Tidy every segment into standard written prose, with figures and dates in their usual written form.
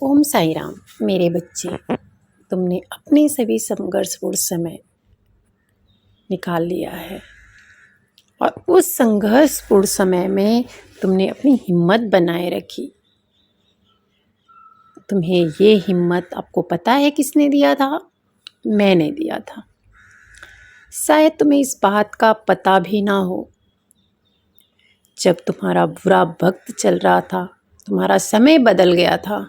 ओम साई राम। मेरे बच्चे, तुमने अपने सभी संघर्षपूर्ण समय निकाल लिया है और उस संघर्षपूर्ण समय में तुमने अपनी हिम्मत बनाए रखी। तुम्हें ये हिम्मत आपको पता है किसने दिया था? मैंने दिया था। शायद तुम्हें इस बात का पता भी ना हो। जब तुम्हारा बुरा वक्त चल रहा था, तुम्हारा समय बदल गया था,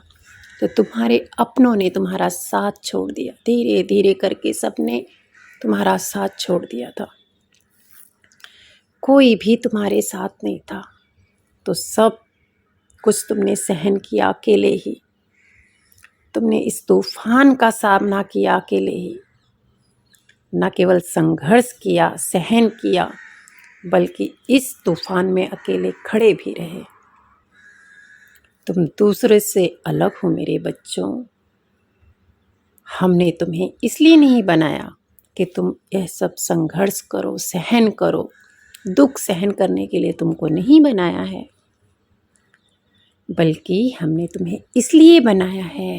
तो तुम्हारे अपनों ने तुम्हारा साथ छोड़ दिया। धीरे धीरे करके सबने तुम्हारा साथ छोड़ दिया था। कोई भी तुम्हारे साथ नहीं था, तो सब कुछ तुमने सहन किया अकेले ही। तुमने इस तूफान का सामना किया अकेले ही। न केवल संघर्ष किया, सहन किया, बल्कि इस तूफान में अकेले खड़े भी रहे। तुम दूसरे से अलग हो मेरे बच्चों। हमने तुम्हें इसलिए नहीं बनाया कि तुम यह सब संघर्ष करो, सहन करो। दुख सहन करने के लिए तुमको नहीं बनाया है, बल्कि हमने तुम्हें इसलिए बनाया है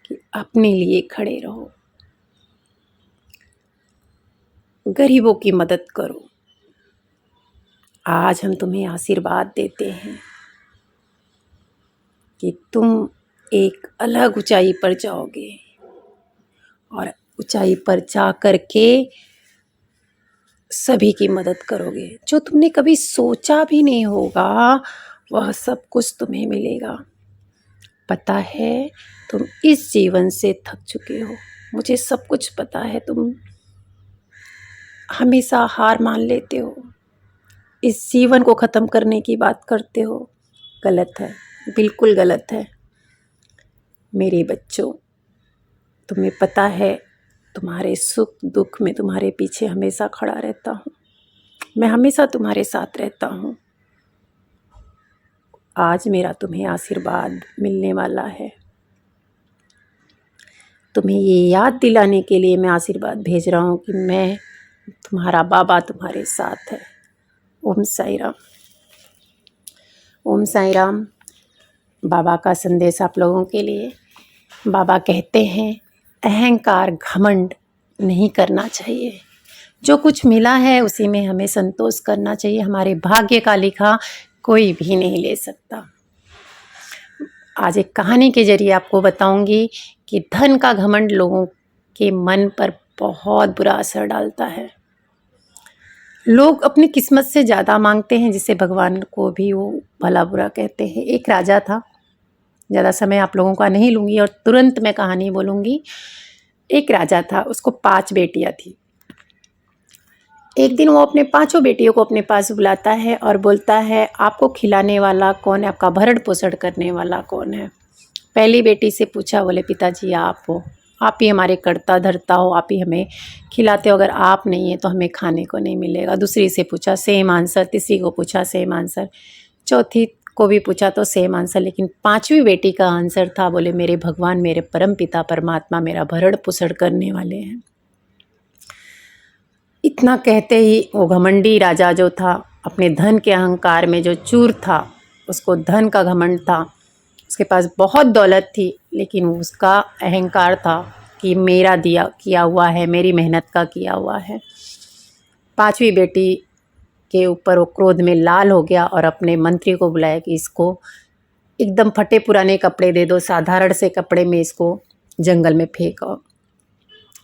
कि अपने लिए खड़े रहो, गरीबों की मदद करो। आज हम तुम्हें आशीर्वाद देते हैं कि तुम एक अलग ऊंचाई पर जाओगे और ऊंचाई पर जा कर के सभी की मदद करोगे। जो तुमने कभी सोचा भी नहीं होगा, वह सब कुछ तुम्हें मिलेगा। पता है, तुम इस जीवन से थक चुके हो। मुझे सब कुछ पता है। तुम हमेशा हार मान लेते हो, इस जीवन को ख़त्म करने की बात करते हो। गलत है, बिल्कुल गलत है। मेरे बच्चों, तुम्हें पता है, तुम्हारे सुख दुख में तुम्हारे पीछे हमेशा खड़ा रहता हूँ। मैं हमेशा तुम्हारे साथ रहता हूँ। आज मेरा तुम्हें आशीर्वाद मिलने वाला है। तुम्हें ये याद दिलाने के लिए मैं आशीर्वाद भेज रहा हूँ कि मैं तुम्हारा बाबा तुम्हारे साथ है। ओम साई राम। ओम साई राम। बाबा का संदेश आप लोगों के लिए। बाबा कहते हैं, अहंकार घमंड नहीं करना चाहिए। जो कुछ मिला है उसी में हमें संतोष करना चाहिए। हमारे भाग्य का लिखा कोई भी नहीं ले सकता। आज एक कहानी के जरिए आपको बताऊंगी कि धन का घमंड लोगों के मन पर बहुत बुरा असर डालता है। लोग अपनी किस्मत से ज़्यादा मांगते हैं, जिसे भगवान को भी वो भला बुरा कहते हैं। एक राजा था, ज़्यादा समय आप लोगों का नहीं लूँगी और तुरंत मैं कहानी बोलूँगी। एक राजा था, उसको 5 बेटियाँ थी। एक दिन वो अपने 5 बेटियों को अपने पास बुलाता है और बोलता है, आपको खिलाने वाला कौन है? आपका भरण पोषण करने वाला कौन है? पहली बेटी से पूछा, बोले पिताजी आप हो, आप ही हमारे कर्ता धर्ता हो, आप ही हमें खिलाते हो। अगर आप नहीं है तो हमें खाने को नहीं मिलेगा। दूसरी से पूछा, सेम आंसर। तीसरी को पूछा, सेम आंसर। चौथी को भी पूछा तो सेम आंसर। लेकिन 5वीं बेटी का आंसर था, बोले मेरे भगवान, मेरे परम पिता परमात्मा मेरा भरण पोषण करने वाले हैं। इतना कहते ही वो घमंडी राजा जो था, अपने धन के अहंकार में जो चूर था, उसको धन का घमंड था। उसके पास बहुत दौलत थी, लेकिन उसका अहंकार था कि मेरा दिया किया हुआ है, मेरी मेहनत का किया हुआ है। 5वीं बेटी के ऊपर वो क्रोध में लाल हो गया और अपने मंत्री को बुलाया कि इसको एकदम फटे पुराने कपड़े दे दो, साधारण से कपड़े में इसको जंगल में फेंको।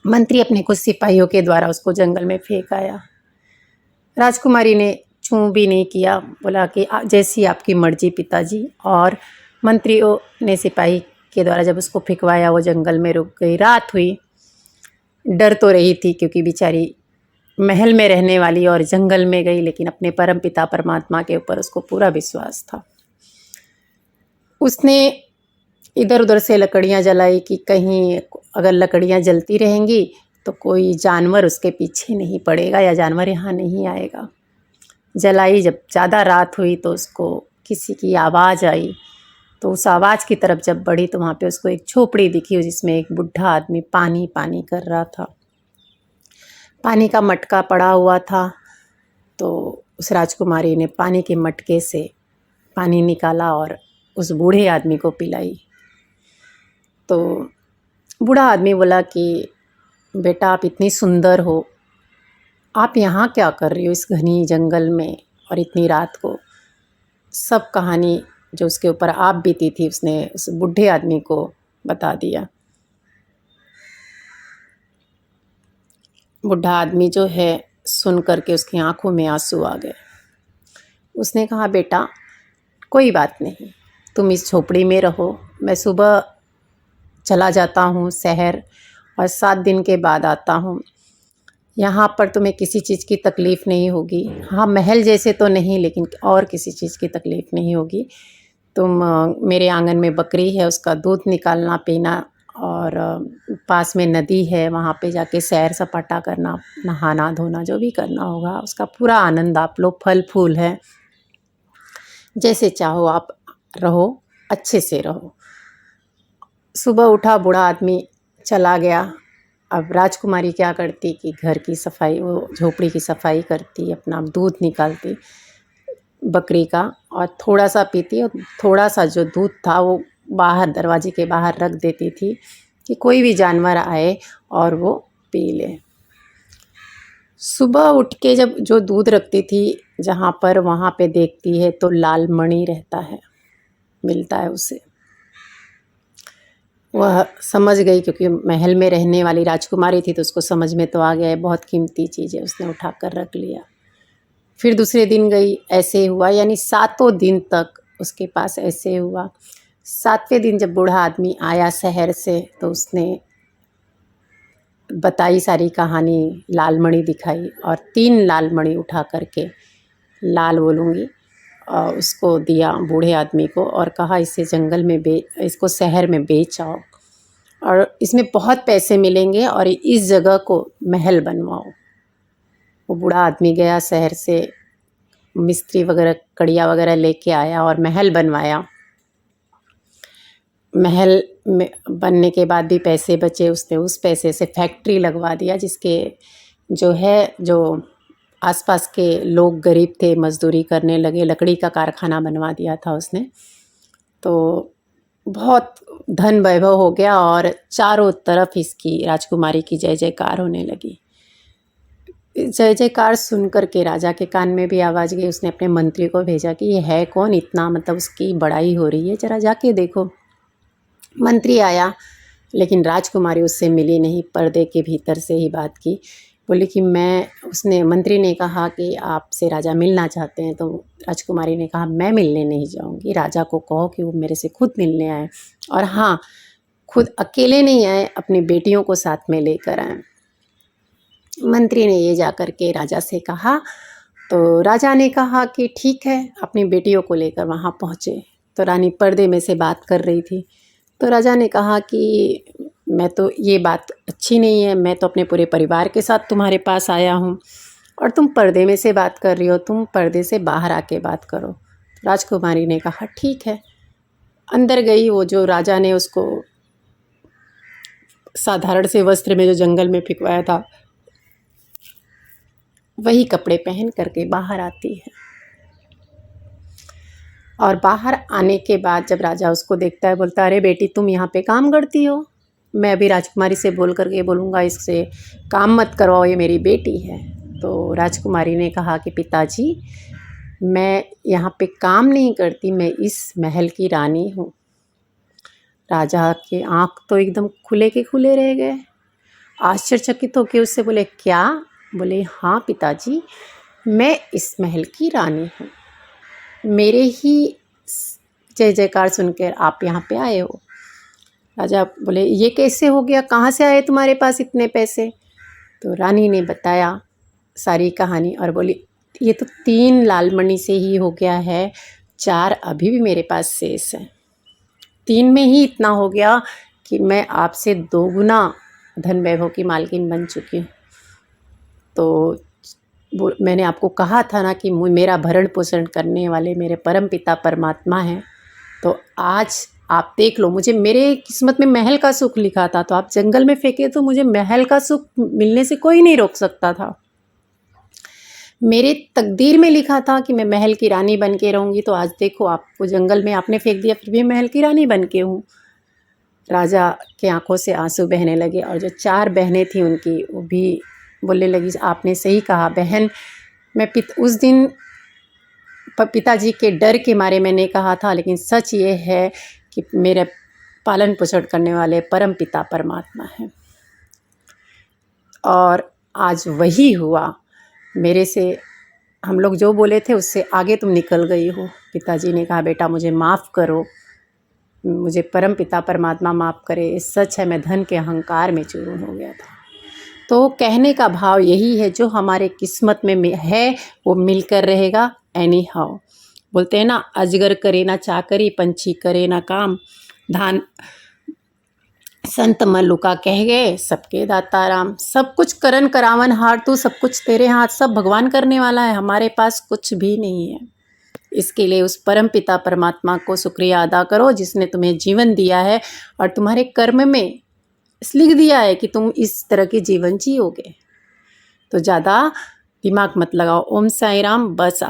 मंत्री अपने कुछ सिपाहियों के द्वारा उसको जंगल में फेंक आया। राजकुमारी ने छू भी नहीं किया, बोला कि जैसी आपकी मर्जी पिताजी। और मंत्रियों ने सिपाही के द्वारा जब उसको फेंकवाया, वो जंगल में रुक गई। रात हुई। डर तो रही थी क्योंकि बेचारी महल में रहने वाली और जंगल में गई, लेकिन अपने परम पिता परमात्मा के ऊपर उसको पूरा विश्वास था। उसने इधर उधर से लकड़ियाँ जलाई कि कहीं अगर लकड़ियाँ जलती रहेंगी तो कोई जानवर उसके पीछे नहीं पड़ेगा या जानवर यहाँ नहीं आएगा। जलाई। जब ज़्यादा रात हुई तो उसको किसी की आवाज़ आई, तो उस आवाज़ की तरफ जब बढ़ी तो वहाँ पे उसको एक झोपड़ी दिखी, जिसमें एक बुढ़ा आदमी पानी पानी कर रहा था। पानी का मटका पड़ा हुआ था, तो उस राजकुमारी ने पानी के मटके से पानी निकाला और उस बूढ़े आदमी को पिलाई। तो बूढ़ा आदमी बोला कि बेटा आप इतनी सुंदर हो, आप यहाँ क्या कर रही हो इस घनी जंगल में और इतनी रात को। सब कहानी जो उसके ऊपर आप बीती थी उसने उस बूढ़े आदमी को बता दिया। बूढ़ा आदमी जो है सुन करके उसकी आंखों में आंसू आ गए। उसने कहा बेटा कोई बात नहीं, तुम इस झोपड़ी में रहो, मैं सुबह चला जाता हूँ शहर और 7 दिन के बाद आता हूँ। यहाँ पर तुम्हें किसी चीज़ की तकलीफ़ नहीं होगी। हाँ, महल जैसे तो नहीं, लेकिन और किसी चीज़ की तकलीफ़ नहीं होगी। तुम मेरे आंगन में बकरी है, उसका दूध निकालना पीना, और पास में नदी है, वहाँ पे जाके सैर सपाटा करना, नहाना धोना जो भी करना होगा उसका पूरा आनंद आप लो। फल फूल है, जैसे चाहो आप रहो, अच्छे से रहो। सुबह उठा बूढ़ा आदमी, चला गया। अब राजकुमारी क्या करती कि घर की सफाई, वो झोपड़ी की सफाई करती, अपना दूध निकालती बकरी का और थोड़ा सा पीती, और थोड़ा सा जो दूध था वो बाहर दरवाजे के बाहर रख देती थी कि कोई भी जानवर आए और वो पी ले। सुबह उठ के जब जो दूध रखती थी जहाँ पर, वहाँ पे देखती है तो लाल मणि रहता है, मिलता है उसे। वह समझ गई, क्योंकि महल में रहने वाली राजकुमारी थी तो उसको समझ में तो आ गया है बहुत कीमती चीज़ है, उसने उठा कर रख लिया। फिर दूसरे दिन गई, ऐसे हुआ, यानी 7 दिन तक उसके पास ऐसे हुआ। 7वें दिन जब बूढ़ा आदमी आया शहर से तो उसने बताई सारी कहानी, लाल मणि दिखाई, और 3 लाल मणि उठा करके, लाल बोलूँगी, और उसको दिया बूढ़े आदमी को और कहा इसे जंगल में इसको शहर में बेच आओ और इसमें बहुत पैसे मिलेंगे और इस जगह को महल बनवाओ। वो बूढ़ा आदमी गया शहर से, मिस्त्री वगैरह कड़िया वगैरह लेके आया और महल बनवाया। महल में बनने के बाद भी पैसे बचे, उसने उस पैसे से फैक्ट्री लगवा दिया, जिसके जो आसपास के लोग गरीब थे मजदूरी करने लगे, लकड़ी का कारखाना बनवा दिया था उसने। तो बहुत धन वैभव हो गया और चारों तरफ इसकी राजकुमारी की जय जयकार होने लगी। जय जयकार सुन कर के राजा के कान में भी आवाज़ गई। उसने अपने मंत्री को भेजा कि ये है कौन, इतना मतलब उसकी बड़ाई हो रही है, ज़रा जाके देखो। मंत्री आया, लेकिन राजकुमारी उससे मिली नहीं, पर्दे के भीतर से ही बात की। बोली कि मंत्री ने कहा कि आपसे राजा मिलना चाहते हैं। तो राजकुमारी ने कहा मैं मिलने नहीं जाऊंगी, राजा को कहो कि वो मेरे से खुद मिलने आए, और हाँ, खुद अकेले नहीं आए, अपनी बेटियों को साथ में लेकर आए। मंत्री ने ये जा कर के राजा से कहा, तो राजा ने कहा कि ठीक है, अपनी बेटियों को लेकर वहाँ पहुँचे। तो रानी पर्दे में से बात कर रही थी। तो राजा ने कहा कि मैं तो, ये बात अच्छी नहीं है, मैं तो अपने पूरे परिवार के साथ तुम्हारे पास आया हूँ और तुम पर्दे में से बात कर रही हो, तुम पर्दे से बाहर आके बात करो। राजकुमारी ने कहा ठीक है। अंदर गई, वो जो राजा ने उसको साधारण से वस्त्र में जो जंगल में फेंकवाया था वही कपड़े पहन करके बाहर आती है। और बाहर आने के बाद जब राजा उसको देखता है, बोलता है अरे बेटी तुम यहाँ पे काम करती हो, मैं अभी राजकुमारी से बोल करके बोलूँगा इससे काम मत करवाओ, ये मेरी बेटी है। तो राजकुमारी ने कहा कि पिताजी मैं यहाँ पे काम नहीं करती, मैं इस महल की रानी हूँ। राजा के आँख तो एकदम खुले के खुले रह गए, आश्चर्यचकित होकर उससे बोले क्या? बोले हाँ पिताजी, मैं इस महल की रानी हूँ, मेरे ही जय जयकार सुनकर आप यहाँ पे आए हो। राजा बोले ये कैसे हो गया, कहाँ से आए तुम्हारे पास इतने पैसे? तो रानी ने बताया सारी कहानी और बोली ये तो 3 लाल मणि से ही हो गया है, 4 अभी भी मेरे पास शेष है। 3 में ही इतना हो गया कि मैं आपसे 2 गुना धन वैभव की मालकिन बन चुकी हूँ। तो मैंने आपको कहा था ना कि मेरा भरण पोषण करने वाले मेरे परम पिता परमात्मा हैं। तो आज आप देख लो, मुझे मेरे किस्मत में महल का सुख लिखा था, तो आप जंगल में फेंके तो मुझे महल का सुख मिलने से कोई नहीं रोक सकता था। मेरे तकदीर में लिखा था कि मैं महल की रानी बन के रहूँगी, तो आज देखो आपको जंगल में आपने फेंक दिया, फिर भी महल की रानी बन के हूँ। राजा के आंखों से आंसू बहने लगे और जो 4 बहनें थी उनकी वो भी बोलने लगी आपने सही कहा बहन, मैं उस दिन पिताजी के डर के मारे मैंने कहा था, लेकिन सच ये है कि मेरे पालन पोषण करने वाले परम पिता परमात्मा हैं और आज वही हुआ। मेरे से हम लोग जो बोले थे उससे आगे तुम निकल गई हो। पिताजी ने कहा बेटा मुझे माफ़ करो, मुझे परम पिता परमात्मा माफ़ करे। ये सच है, मैं धन के अहंकार में चूर्ण हो गया था। तो कहने का भाव यही है, जो हमारे किस्मत में है वो मिलकर रहेगा एनी हाउ। बोलते हैं ना, अजगर करे ना चाकरी, पंछी करे ना काम, धान संत मल्लुका कह गए सबके दाता राम। सब कुछ करन करावन हार, तू सब कुछ तेरे हाथ, सब भगवान करने वाला है, हमारे पास कुछ भी नहीं है। इसके लिए उस परम पिता परमात्मा को शुक्रिया अदा करो जिसने तुम्हें जीवन दिया है और तुम्हारे कर्म में लिख दिया है कि तुम इस तरह के जीवन जियोगे। तो ज़्यादा दिमाग मत लगाओ। ओम साई राम। बस